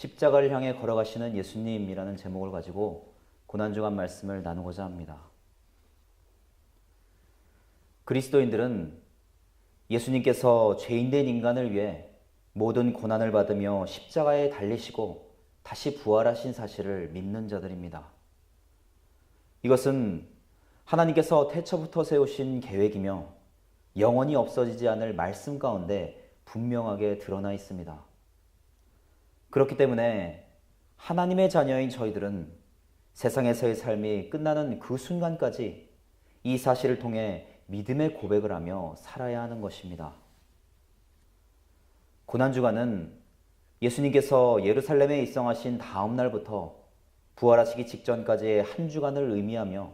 십자가를 향해 걸어가시는 예수님이라는 제목을 가지고 고난주간 말씀을 나누고자 합니다. 그리스도인들은 예수님께서 죄인된 인간을 위해 모든 고난을 받으며 십자가에 달리시고 다시 부활하신 사실을 믿는 자들입니다. 이것은 하나님께서 태초부터 세우신 계획이며 영원히 없어지지 않을 말씀 가운데 분명하게 드러나 있습니다. 그렇기 때문에 하나님의 자녀인 저희들은 세상에서의 삶이 끝나는 그 순간까지 이 사실을 통해 믿음의 고백을 하며 살아야 하는 것입니다. 고난주간은 예수님께서 예루살렘에 입성하신 다음 날부터 부활하시기 직전까지의 한 주간을 의미하며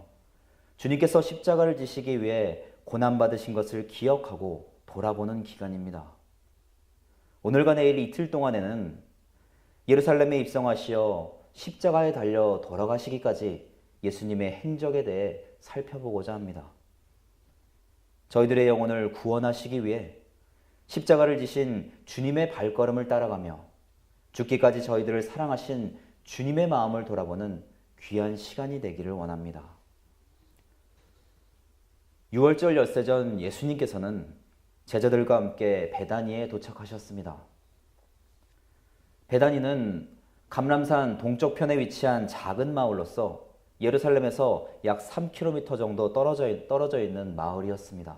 주님께서 십자가를 지시기 위해 고난받으신 것을 기억하고 돌아보는 기간입니다. 오늘과 내일 이틀 동안에는 예루살렘에 입성하시어 십자가에 달려 돌아가시기까지 예수님의 행적에 대해 살펴보고자 합니다. 저희들의 영혼을 구원하시기 위해 십자가를 지신 주님의 발걸음을 따라가며 죽기까지 저희들을 사랑하신 주님의 마음을 돌아보는 귀한 시간이 되기를 원합니다. 6월절 엿새 전 예수님께서는 제자들과 함께 베다니에 도착하셨습니다. 베다니는 감람산 동쪽편에 위치한 작은 마을로서 예루살렘에서 약 3km 정도 떨어져 있는 마을이었습니다.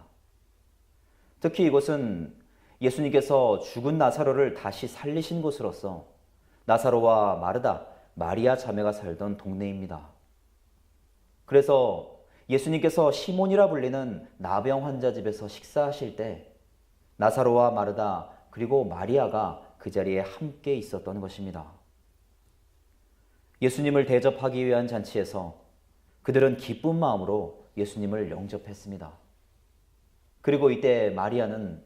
특히 이곳은 예수님께서 죽은 나사로를 다시 살리신 곳으로서 나사로와 마르다, 마리아 자매가 살던 동네입니다. 그래서 예수님께서 시몬이라 불리는 나병 환자 집에서 식사하실 때 나사로와 마르다 그리고 마리아가 그 자리에 함께 있었던 것입니다. 예수님을 대접하기 위한 잔치에서 그들은 기쁜 마음으로 예수님을 영접했습니다. 그리고 이때 마리아는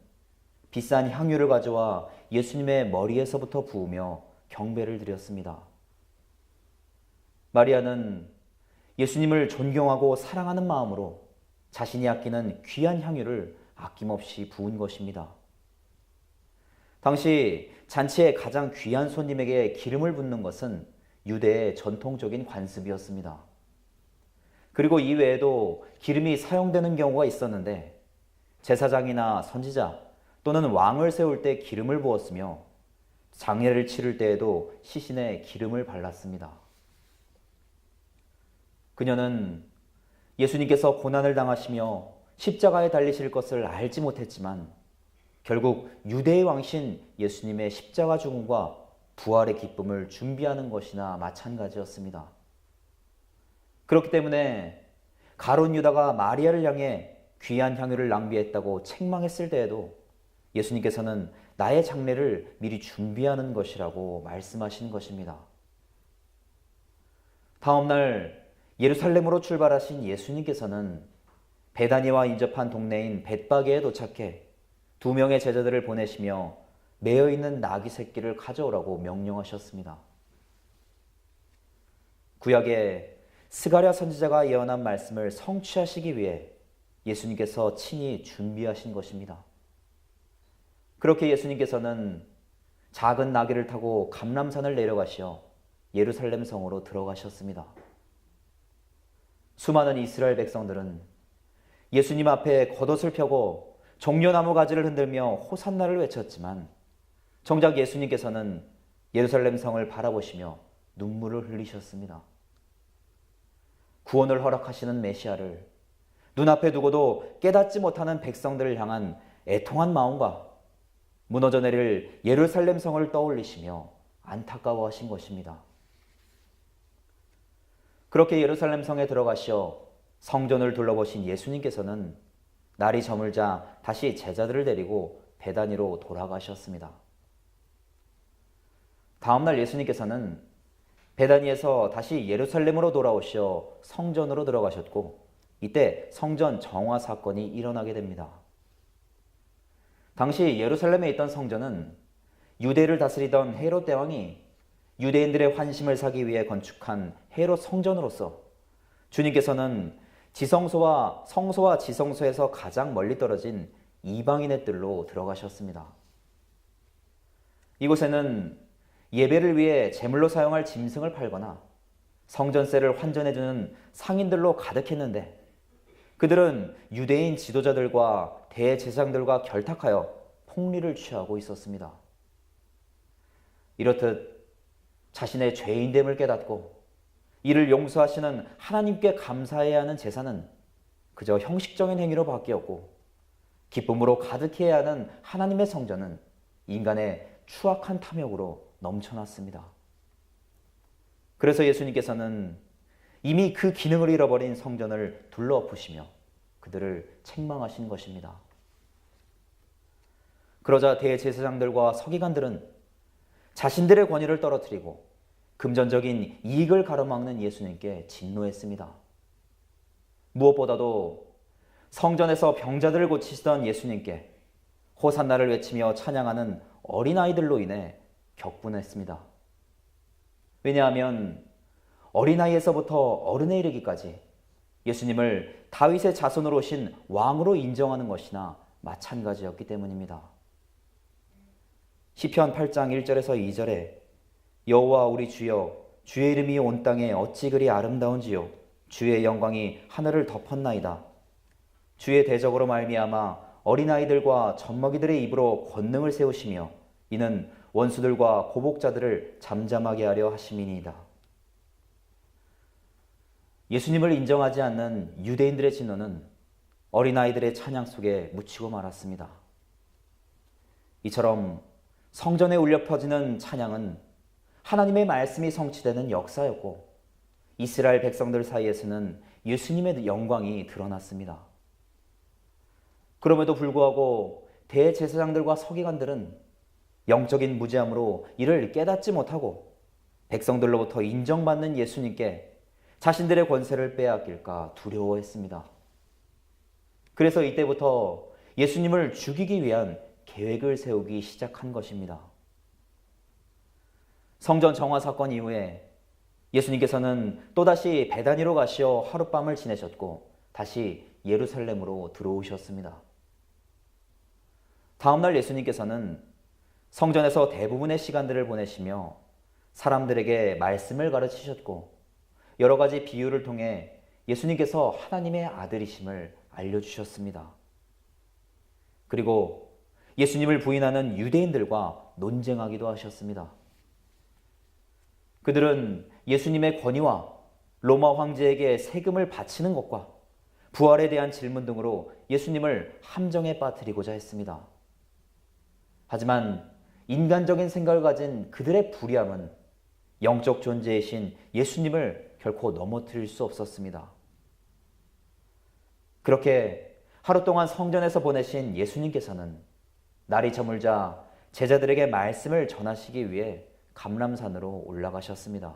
비싼 향유를 가져와 예수님의 머리에서부터 부으며 경배를 드렸습니다. 마리아는 예수님을 존경하고 사랑하는 마음으로 자신이 아끼는 귀한 향유를 아낌없이 부은 것입니다. 당시 잔치에 가장 귀한 손님에게 기름을 붓는 것은 유대의 전통적인 관습이었습니다. 그리고 이외에도 기름이 사용되는 경우가 있었는데 제사장이나 선지자 또는 왕을 세울 때 기름을 부었으며 장례를 치를 때에도 시신에 기름을 발랐습니다. 그녀는 예수님께서 고난을 당하시며 십자가에 달리실 것을 알지 못했지만 결국 유대의 왕신 예수님의 십자가 죽음과 부활의 기쁨을 준비하는 것이나 마찬가지였습니다. 그렇기 때문에 가룟 유다가 마리아를 향해 귀한 향유를 낭비했다고 책망했을 때에도 예수님께서는 나의 장례를 미리 준비하는 것이라고 말씀하신 것입니다. 다음 날 예루살렘으로 출발하신 예수님께서는 베다니와 인접한 동네인 벳바게에 도착해 2명의 제자들을 보내시며 매어 있는 나귀 새끼를 가져오라고 명령하셨습니다. 구약에 스가랴 선지자가 예언한 말씀을 성취하시기 위해 예수님께서 친히 준비하신 것입니다. 그렇게 예수님께서는 작은 나귀를 타고 감람산을 내려가시어 예루살렘 성으로 들어가셨습니다. 수많은 이스라엘 백성들은 예수님 앞에 겉옷을 펴고 종려나무 가지를 흔들며 호산나를 외쳤지만 정작 예수님께서는 예루살렘 성을 바라보시며 눈물을 흘리셨습니다. 구원을 허락하시는 메시아를 눈앞에 두고도 깨닫지 못하는 백성들을 향한 애통한 마음과 무너져 내릴 예루살렘 성을 떠올리시며 안타까워하신 것입니다. 그렇게 예루살렘 성에 들어가시어 성전을 둘러보신 예수님께서는 날이 저물자 다시 제자들을 데리고 베다니로 돌아가셨습니다. 다음 날 예수님께서는 베다니에서 다시 예루살렘으로 돌아오시어 성전으로 들어가셨고 이때 성전 정화 사건이 일어나게 됩니다. 당시 예루살렘에 있던 성전은 유대를 다스리던 헤롯 대왕이 유대인들의 환심을 사기 위해 건축한 헤롯 성전으로서 주님께서는 성소와 지성소에서 가장 멀리 떨어진 이방인의 뜰로 들어가셨습니다. 이곳에는 예배를 위해 제물로 사용할 짐승을 팔거나 성전세를 환전해주는 상인들로 가득했는데 그들은 유대인 지도자들과 대제사장들과 결탁하여 폭리를 취하고 있었습니다. 이렇듯 자신의 죄인됨을 깨닫고 이를 용서하시는 하나님께 감사해야 하는 제사는 그저 형식적인 행위로 바뀌었고 기쁨으로 가득해야 하는 하나님의 성전은 인간의 추악한 탐욕으로 넘쳐났습니다. 그래서 예수님께서는 이미 그 기능을 잃어버린 성전을 둘러엎으시며 그들을 책망하신 것입니다. 그러자 대제사장들과 서기관들은 자신들의 권위를 떨어뜨리고 금전적인 이익을 가로막는 예수님께 진노했습니다. 무엇보다도 성전에서 병자들을 고치시던 예수님께 호산나를 외치며 찬양하는 어린아이들로 인해 격분했습니다. 왜냐하면 어린아이에서부터 어른에 이르기까지 예수님을 다윗의 자손으로 오신 왕으로 인정하는 것이나 마찬가지였기 때문입니다. 시편 8장 1절에서 2절에 여호와 우리 주여 주의 이름이 온 땅에 어찌 그리 아름다운지요 주의 영광이 하늘을 덮었나이다. 주의 대적으로 말미암아 어린아이들과 젖먹이들의 입으로 권능을 세우시며 이는 원수들과 고복자들을 잠잠하게 하려 하심이니이다. 예수님을 인정하지 않는 유대인들의 진노는 어린아이들의 찬양 속에 묻히고 말았습니다. 이처럼 성전에 울려 퍼지는 찬양은 하나님의 말씀이 성취되는 역사였고 이스라엘 백성들 사이에서는 예수님의 영광이 드러났습니다. 그럼에도 불구하고 대제사장들과 서기관들은 영적인 무지함으로 이를 깨닫지 못하고 백성들로부터 인정받는 예수님께 자신들의 권세를 빼앗길까 두려워했습니다. 그래서 이때부터 예수님을 죽이기 위한 계획을 세우기 시작한 것입니다. 성전 정화 사건 이후에 예수님께서는 또다시 베다니로 가시어 하룻밤을 지내셨고 다시 예루살렘으로 들어오셨습니다. 다음날 예수님께서는 성전에서 대부분의 시간들을 보내시며 사람들에게 말씀을 가르치셨고 여러 가지 비유를 통해 예수님께서 하나님의 아들이심을 알려주셨습니다. 그리고 예수님을 부인하는 유대인들과 논쟁하기도 하셨습니다. 그들은 예수님의 권위와 로마 황제에게 세금을 바치는 것과 부활에 대한 질문 등으로 예수님을 함정에 빠뜨리고자 했습니다. 하지만 인간적인 생각을 가진 그들의 불의함은 영적 존재이신 예수님을 결코 넘어뜨릴 수 없었습니다. 그렇게 하루 동안 성전에서 보내신 예수님께서는 날이 저물자 제자들에게 말씀을 전하시기 위해 감람산으로 올라가셨습니다.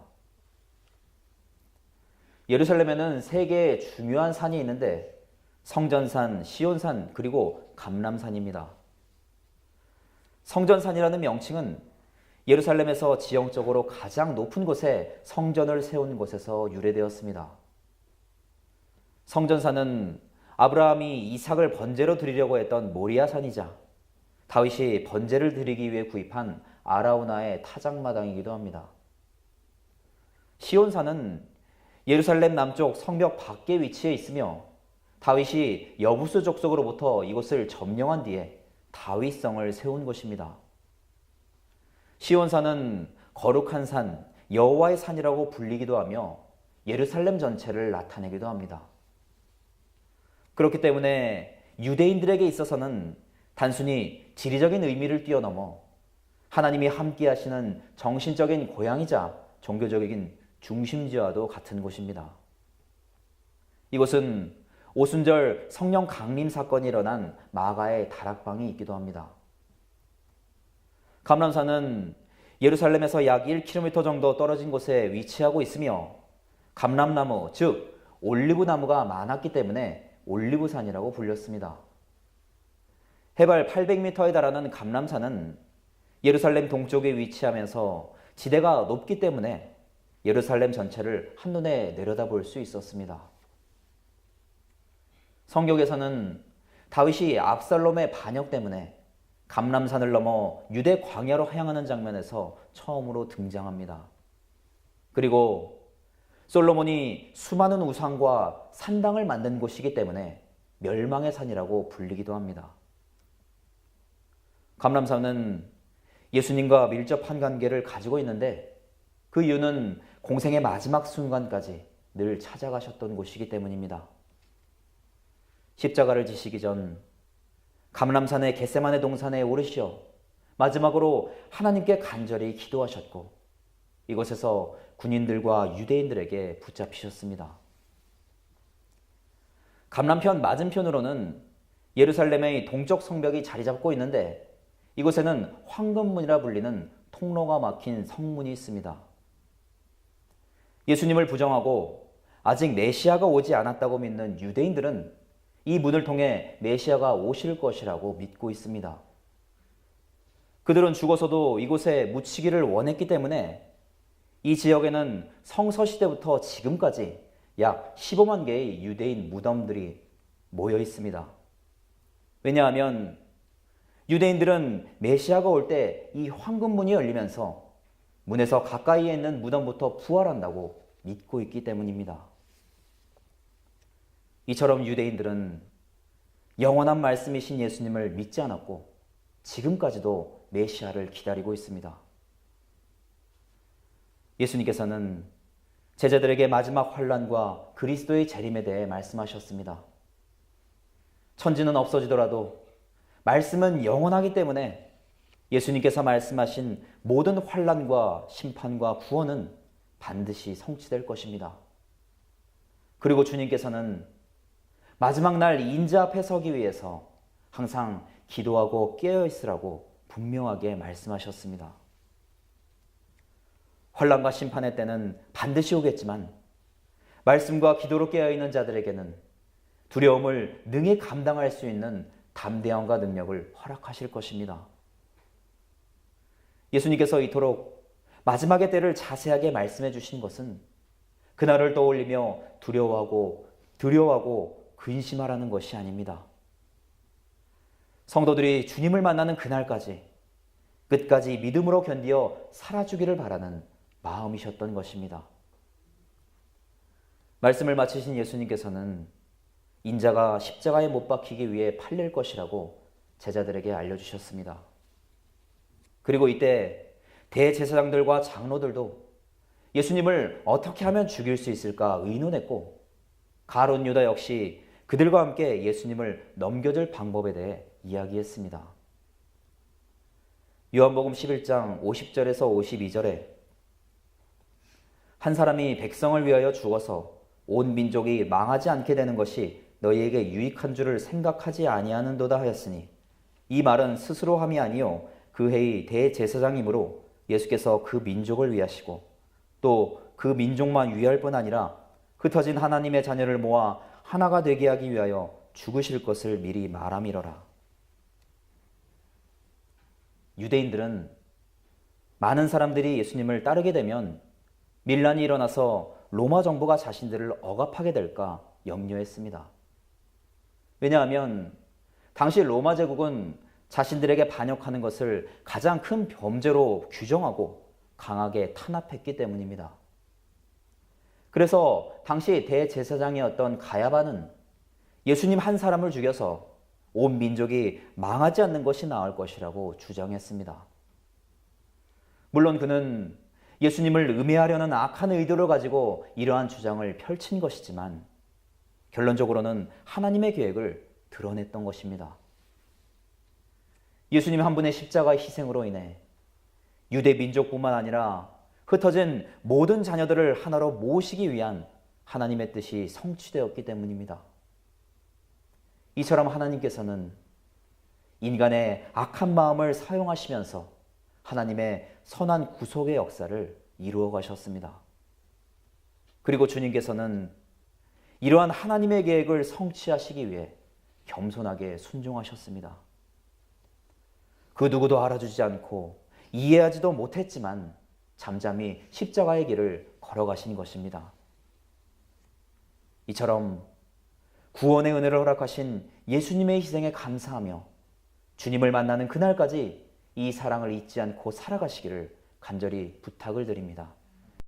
예루살렘에는 세 개의 중요한 산이 있는데 성전산, 시온산, 그리고 감람산입니다. 성전산이라는 명칭은 예루살렘에서 지형적으로 가장 높은 곳에 성전을 세운 곳에서 유래되었습니다. 성전산은 아브라함이 이삭을 번제로 드리려고 했던 모리아산이자 다윗이 번제를 드리기 위해 구입한 아라우나의 타작마당이기도 합니다. 시온산은 예루살렘 남쪽 성벽 밖에 위치해 있으며 다윗이 여부수 족속으로부터 이곳을 점령한 뒤에 다윗성을 세운 곳입니다. 시온산은 거룩한 산, 여호와의 산이라고 불리기도 하며 예루살렘 전체를 나타내기도 합니다. 그렇기 때문에 유대인들에게 있어서는 단순히 지리적인 의미를 뛰어넘어 하나님이 함께 하시는 정신적인 고향이자 종교적인 중심지와도 같은 곳입니다. 이곳은 오순절 성령 강림 사건이 일어난 마가의 다락방이 있기도 합니다. 감람산은 예루살렘에서 약 1km 정도 떨어진 곳에 위치하고 있으며 감람나무, 즉 올리브나무가 많았기 때문에 올리브산이라고 불렸습니다. 해발 800m에 달하는 감람산은 예루살렘 동쪽에 위치하면서 지대가 높기 때문에 예루살렘 전체를 한눈에 내려다볼 수 있었습니다. 성경에서는 다윗이 압살롬의 반역 때문에 감람산을 넘어 유대 광야로 향하는 장면에서 처음으로 등장합니다. 그리고 솔로몬이 수많은 우상과 산당을 만든 곳이기 때문에 멸망의 산이라고 불리기도 합니다. 감람산은 예수님과 밀접한 관계를 가지고 있는데 그 이유는 공생의 마지막 순간까지 늘 찾아가셨던 곳이기 때문입니다. 십자가를 지시기 전 감람산의 겟세마네 동산에 오르시어 마지막으로 하나님께 간절히 기도하셨고 이곳에서 군인들과 유대인들에게 붙잡히셨습니다. 감람편 맞은편으로는 예루살렘의 동쪽 성벽이 자리 잡고 있는데 이곳에는 황금문이라 불리는 통로가 막힌 성문이 있습니다. 예수님을 부정하고 아직 메시아가 오지 않았다고 믿는 유대인들은 이 문을 통해 메시아가 오실 것이라고 믿고 있습니다. 그들은 죽어서도 이곳에 묻히기를 원했기 때문에 이 지역에는 성서시대부터 지금까지 약 15만 개의 유대인 무덤들이 모여 있습니다. 왜냐하면 유대인들은 메시아가 올 때 이 황금문이 열리면서 문에서 가까이에 있는 무덤부터 부활한다고 믿고 있기 때문입니다. 이처럼 유대인들은 영원한 말씀이신 예수님을 믿지 않았고 지금까지도 메시아를 기다리고 있습니다. 예수님께서는 제자들에게 마지막 환란과 그리스도의 재림에 대해 말씀하셨습니다. 천지는 없어지더라도 말씀은 영원하기 때문에 예수님께서 말씀하신 모든 환란과 심판과 구원은 반드시 성취될 것입니다. 그리고 주님께서는 마지막 날 인자 앞에 서기 위해서 항상 기도하고 깨어 있으라고 분명하게 말씀하셨습니다. 환란과 심판의 때는 반드시 오겠지만 말씀과 기도로 깨어 있는 자들에게는 두려움을 능히 감당할 수 있는 담대함과 능력을 허락하실 것입니다. 예수님께서 이토록 마지막의 때를 자세하게 말씀해 주신 것은 그날을 떠올리며 두려워하고 근심하라는 것이 아닙니다. 성도들이 주님을 만나는 그날까지 끝까지 믿음으로 견디어 살아주기를 바라는 마음이셨던 것입니다. 말씀을 마치신 예수님께서는 인자가 십자가에 못 박히기 위해 팔릴 것이라고 제자들에게 알려주셨습니다. 그리고 이때 대제사장들과 장로들도 예수님을 어떻게 하면 죽일 수 있을까 의논했고 가룟 유다 역시 그들과 함께 예수님을 넘겨줄 방법에 대해 이야기했습니다. 요한복음 11장 50절에서 52절에 한 사람이 백성을 위하여 죽어서 온 민족이 망하지 않게 되는 것이 너희에게 유익한 줄을 생각하지 아니하는도다 하였으니 이 말은 스스로 함이 아니요 그 해의 대제사장이므로 예수께서 그 민족을 위하시고 또 그 민족만 위할 뿐 아니라 흩어진 하나님의 자녀를 모아 하나가 되게 하기 위하여 죽으실 것을 미리 말함이러라. 유대인들은 많은 사람들이 예수님을 따르게 되면 밀란이 일어나서 로마 정부가 자신들을 억압하게 될까 염려했습니다. 왜냐하면 당시 로마 제국은 자신들에게 반역하는 것을 가장 큰 범죄로 규정하고 강하게 탄압했기 때문입니다. 그래서 당시 대제사장이었던 가야바는 예수님 한 사람을 죽여서 온 민족이 망하지 않는 것이 나을 것이라고 주장했습니다. 물론 그는 예수님을 음해하려는 악한 의도를 가지고 이러한 주장을 펼친 것이지만 결론적으로는 하나님의 계획을 드러냈던 것입니다. 예수님 한 분의 십자가의 희생으로 인해 유대 민족뿐만 아니라 흩어진 모든 자녀들을 하나로 모으시기 위한 하나님의 뜻이 성취되었기 때문입니다. 이처럼 하나님께서는 인간의 악한 마음을 사용하시면서 하나님의 선한 구속의 역사를 이루어 가셨습니다. 그리고 주님께서는 이러한 하나님의 계획을 성취하시기 위해 겸손하게 순종하셨습니다. 그 누구도 알아주지 않고 이해하지도 못했지만 잠잠히 십자가의 길을 걸어가신 것입니다. 이처럼 구원의 은혜를 허락하신 예수님의 희생에 감사하며 주님을 만나는 그날까지 이 사랑을 잊지 않고 살아가시기를 간절히 부탁을 드립니다.